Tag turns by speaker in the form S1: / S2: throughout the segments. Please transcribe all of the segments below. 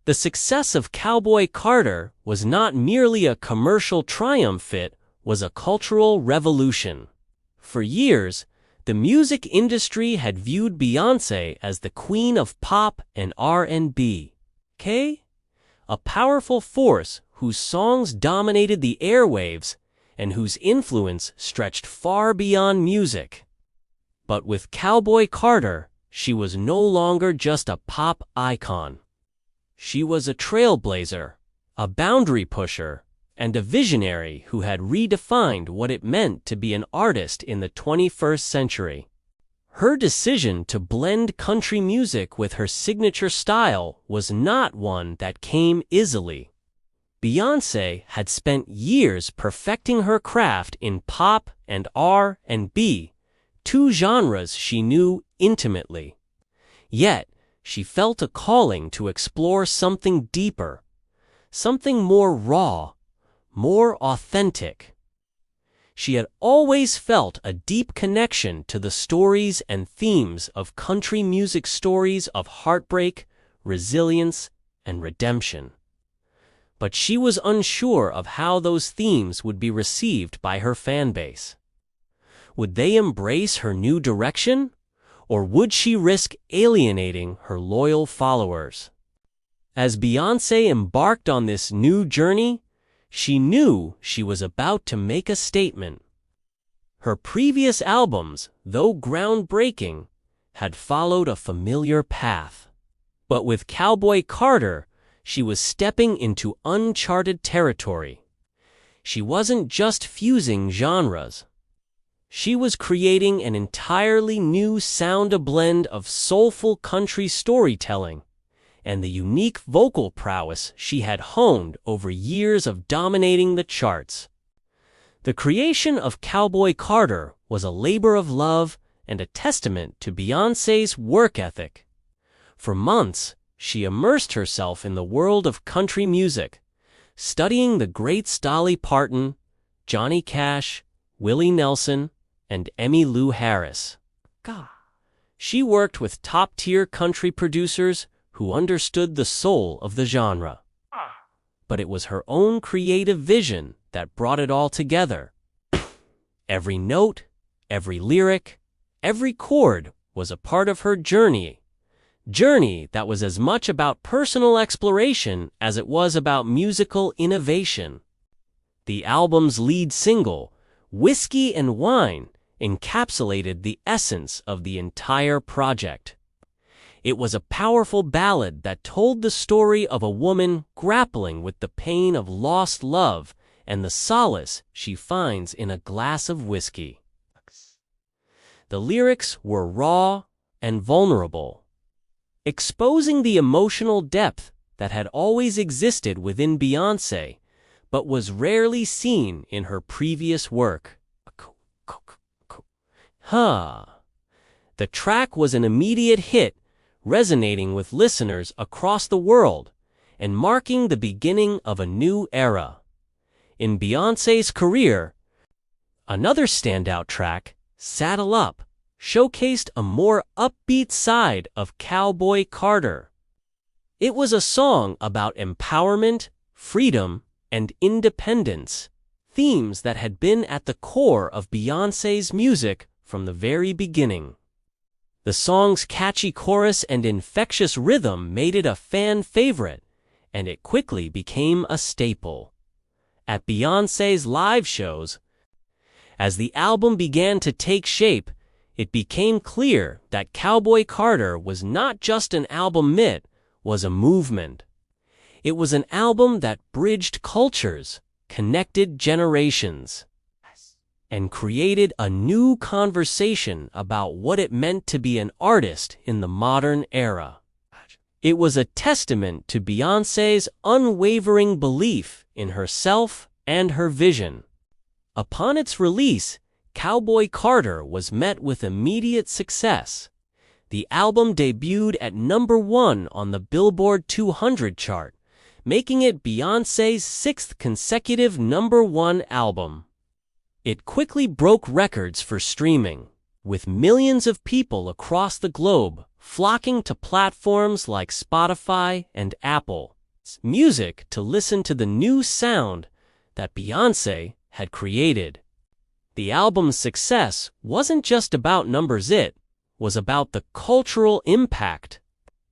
S1: The success of Cowboy Carter was not merely a commercial triumph, it was a cultural revolution. For years, the music industry had viewed Beyoncé as the queen of pop and R&B. A powerful force whose songs dominated the airwaves and whose influence stretched far beyond music. But with Cowboy Carter, she was no longer just a pop icon. She was a trailblazer, a boundary pusher, and a visionary who had redefined what it meant to be an artist in the 21st century. Her decision to blend country music with her signature style was not one that came easily. Beyoncé had spent years perfecting her craft in pop and R&B, two genres she knew intimately. Yet, she felt a calling to explore something deeper, something more raw, more authentic. She had always felt a deep connection to the stories and themes of country music, stories of heartbreak, resilience, and redemption. But she was unsure of how those themes would be received by her fanbase. Would they embrace her new direction, or would she risk alienating her loyal followers? As Beyoncé embarked on this new journey, she knew she was about to make a statement. Her previous albums, though groundbreaking, had followed a familiar path. But with Cowboy Carter, she was stepping into uncharted territory. She wasn't just fusing genres. She was creating an entirely new sound, a blend of soulful country storytelling and the unique vocal prowess she had honed over years of dominating the charts. The creation of Cowboy Carter was a labor of love and a testament to Beyoncé's work ethic. For months, she immersed herself in the world of country music, studying the greats Dolly Parton, Johnny Cash, Willie Nelson, and Emmylou Harris. She worked with top-tier country producers who understood the soul of the genre. But it was her own creative vision that brought it all together. Every note, every lyric, every chord was a part of her journey that was as much about personal exploration as it was about musical innovation. The album's lead single, Whiskey and Wine, encapsulated the essence of the entire project. It was a powerful ballad that told the story of a woman grappling with the pain of lost love and the solace she finds in a glass of whiskey. The lyrics were raw and vulnerable, exposing the emotional depth that had always existed within Beyoncé, but was rarely seen in her previous work. The track was an immediate hit, resonating with listeners across the world and marking the beginning of a new era. In Beyoncé's career, another standout track, Saddle Up, showcased a more upbeat side of Cowboy Carter. It was a song about empowerment, freedom, and independence, themes that had been at the core of Beyoncé's music from the very beginning. The song's catchy chorus and infectious rhythm made it a fan favorite, and it quickly became a staple. At Beyoncé's live shows, as the album began to take shape, it became clear that Cowboy Carter was not just an album, it was a movement. It was an album that bridged cultures, connected generations, and created a new conversation about what it meant to be an artist in the modern era. It was a testament to Beyoncé's unwavering belief in herself and her vision. Upon its release, Cowboy Carter was met with immediate success. The album debuted at #1 on the Billboard 200 chart, making it Beyoncé's 6th consecutive #1 album. It quickly broke records for streaming, with millions of people across the globe flocking to platforms like Spotify and Apple. music to listen to the new sound that Beyoncé had created. The album's success wasn't just about numbers, it was about the cultural impact.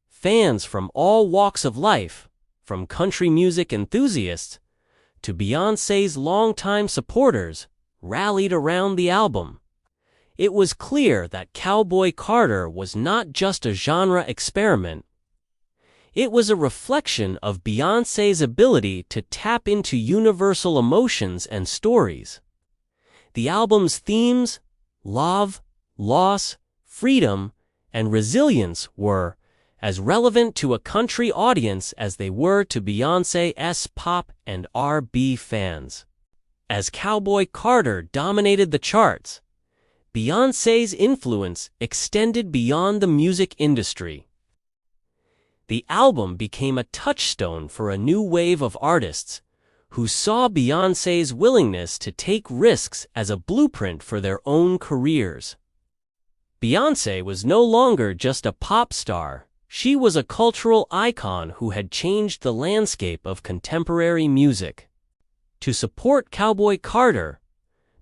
S1: Fans from all walks of life, from country music enthusiasts to Beyoncé's longtime supporters, rallied around the album. It was clear that Cowboy Carter was not just a genre experiment. It was a reflection of Beyoncé's ability to tap into universal emotions and stories. The album's themes, love, loss, freedom, and resilience were as relevant to a country audience as they were to Beyoncé's pop and R&B fans. As Cowboy Carter dominated the charts, Beyoncé's influence extended beyond the music industry. The album became a touchstone for a new wave of artists who saw Beyoncé's willingness to take risks as a blueprint for their own careers. Beyoncé was no longer just a pop star, she was a cultural icon who had changed the landscape of contemporary music. To support Cowboy Carter,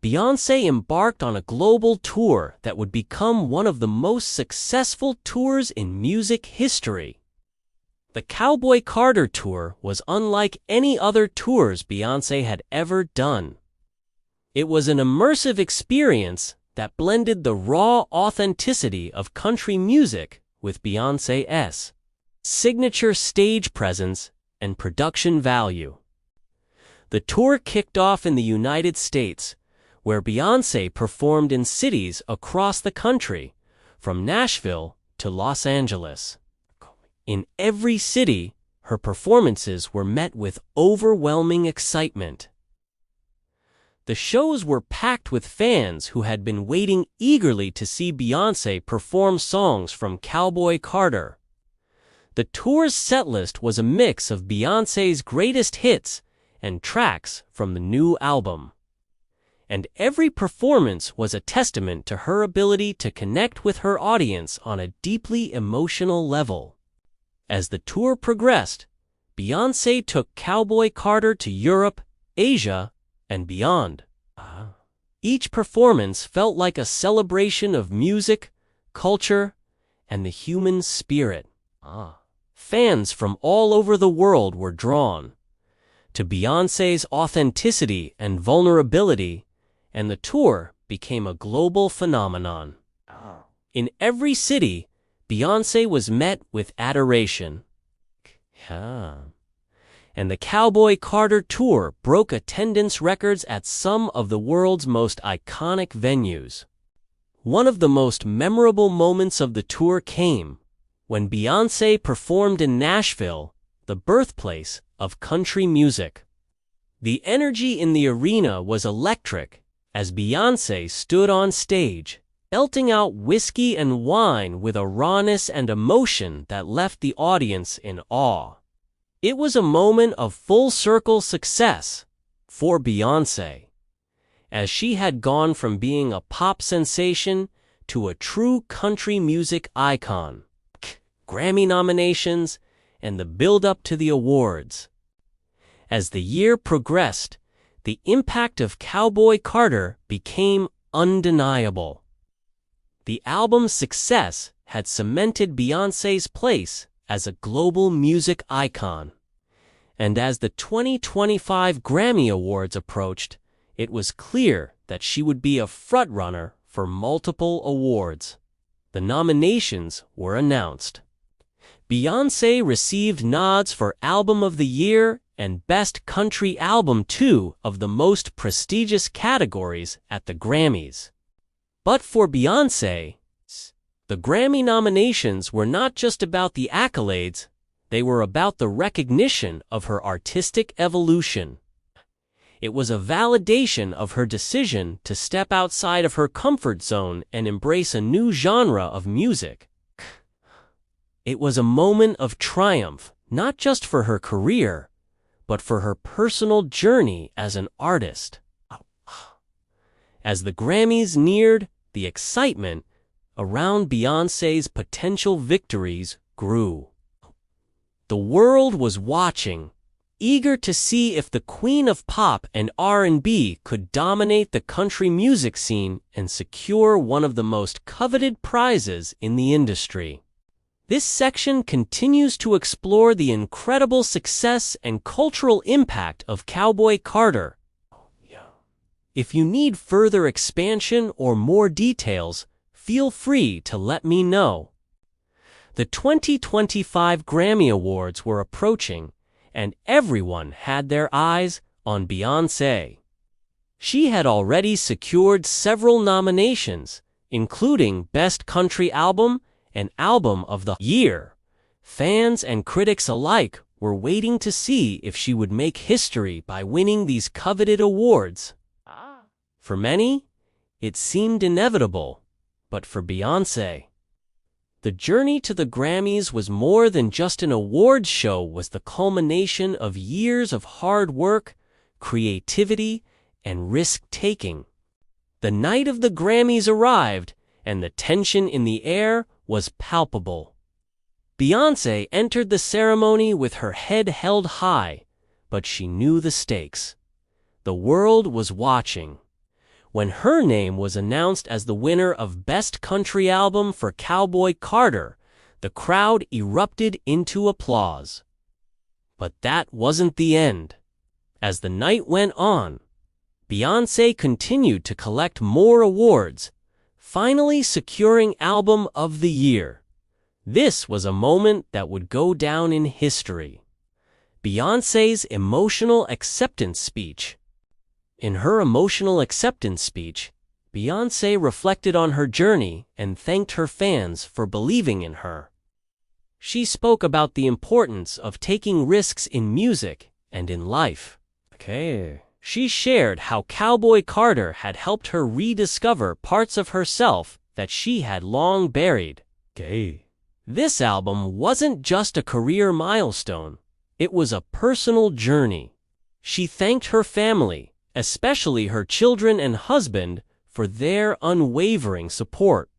S1: Beyoncé embarked on a global tour that would become one of the most successful tours in music history. The Cowboy Carter Tour was unlike any other tours Beyoncé had ever done. It was an immersive experience that blended the raw authenticity of country music with Beyoncé's signature stage presence and production value. The tour kicked off in the United States, where Beyoncé performed in cities across the country, from Nashville to Los Angeles. In every city, her performances were met with overwhelming excitement. The shows were packed with fans who had been waiting eagerly to see Beyoncé perform songs from Cowboy Carter. The tour's setlist was a mix of Beyoncé's greatest hits and tracks from the new album. And every performance was a testament to her ability to connect with her audience on a deeply emotional level. As the tour progressed, Beyoncé took Cowboy Carter to Europe, Asia, and beyond. Each performance felt like a celebration of music, culture, and the human spirit. Fans from all over the world were drawn to Beyoncé's authenticity and vulnerability, and the tour became a global phenomenon. In every city, Beyoncé was met with adoration. And the Cowboy Carter Tour broke attendance records at some of the world's most iconic venues. One of the most memorable moments of the tour came when Beyoncé performed in Nashville, the birthplace of country music. The energy in the arena was electric as Beyoncé stood on stage, belting out whiskey and wine with a rawness and emotion that left the audience in awe. It was a moment of full-circle success for Beyoncé, as she had gone from being a pop sensation to a true country music icon. Grammy nominations, and the build-up to the awards. As the year progressed, the impact of Cowboy Carter became undeniable. The album's success had cemented Beyoncé's place as a global music icon. And as the 2025 Grammy Awards approached, it was clear that she would be a frontrunner for multiple awards. The nominations were announced. Beyoncé received nods for Album of the Year and Best Country Album, two of the most prestigious categories at the Grammys. But for Beyoncé, the Grammy nominations were not just about the accolades, they were about the recognition of her artistic evolution. It was a validation of her decision to step outside of her comfort zone and embrace a new genre of music. It was a moment of triumph, not just for her career, but for her personal journey as an artist. As the Grammys neared, the excitement around Beyoncé's potential victories grew. The world was watching, eager to see if the queen of pop and R&B could dominate the country music scene and secure one of the most coveted prizes in the industry. This section continues to explore the incredible success and cultural impact of Cowboy Carter. If you need further expansion or more details, feel free to let me know. The 2025 Grammy Awards were approaching, and everyone had their eyes on Beyoncé. She had already secured several nominations, including Best Country Album and Album of the Year. Fans and critics alike were waiting to see if she would make history by winning these coveted awards. For many, it seemed inevitable, but for Beyoncé, the journey to the Grammys was more than just an awards show, was the culmination of years of hard work, creativity, and risk-taking. The night of the Grammys arrived, and the tension in the air was palpable. Beyoncé entered the ceremony with her head held high, but she knew the stakes. The world was watching. When her name was announced as the winner of Best Country Album for Cowboy Carter, the crowd erupted into applause. But that wasn't the end. As the night went on, Beyoncé continued to collect more awards, finally securing Album of the Year. This was a moment that would go down in history. Beyoncé's emotional acceptance speech. In her emotional acceptance speech, Beyoncé reflected on her journey and thanked her fans for believing in her. She spoke about the importance of taking risks in music and in life. She shared how Cowboy Carter had helped her rediscover parts of herself that she had long buried. This album wasn't just a career milestone, it was a personal journey. She thanked her family, especially her children and husband, for their unwavering support.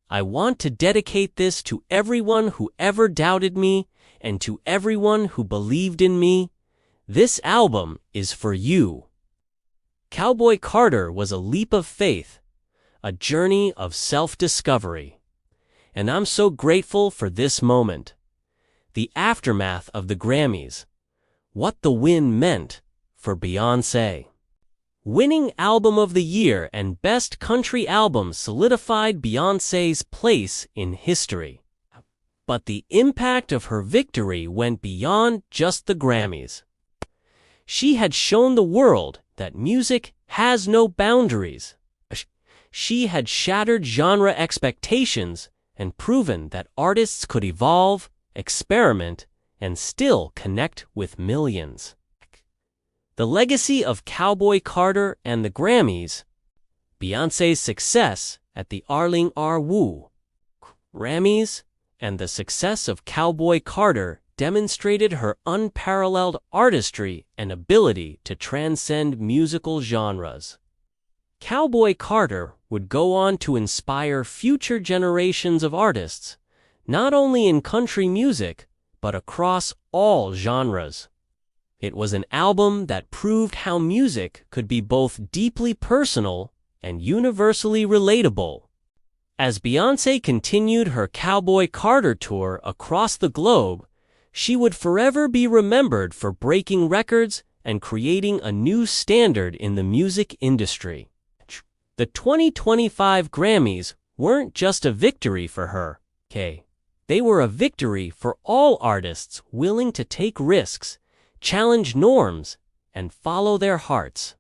S1: I want to dedicate this to everyone who ever doubted me and to everyone who believed in me. This album is for you. Cowboy Carter was a leap of faith, a journey of self-discovery. And I'm so grateful for this moment. The aftermath of the Grammys. What the win meant for Beyoncé. Winning Album of the Year and Best Country Album solidified Beyoncé's place in history. But the impact of her victory went beyond just the Grammys. She had shown the world that music has no boundaries. She had shattered genre expectations and proven that artists could evolve, experiment, and still connect with millions. The legacy of Cowboy Carter and the Grammys. Beyoncé's success at the Arling R. Grammys and the success of Cowboy Carter demonstrated her unparalleled artistry and ability to transcend musical genres. Cowboy Carter would go on to inspire future generations of artists, not only in country music, but across all genres. It was an album that proved how music could be both deeply personal and universally relatable. As Beyoncé continued her Cowboy Carter tour across the globe, she would forever be remembered for breaking records and creating a new standard in the music industry. The 2025 Grammys weren't just a victory for her, they were a victory for all artists willing to take risks, challenge norms, and follow their hearts.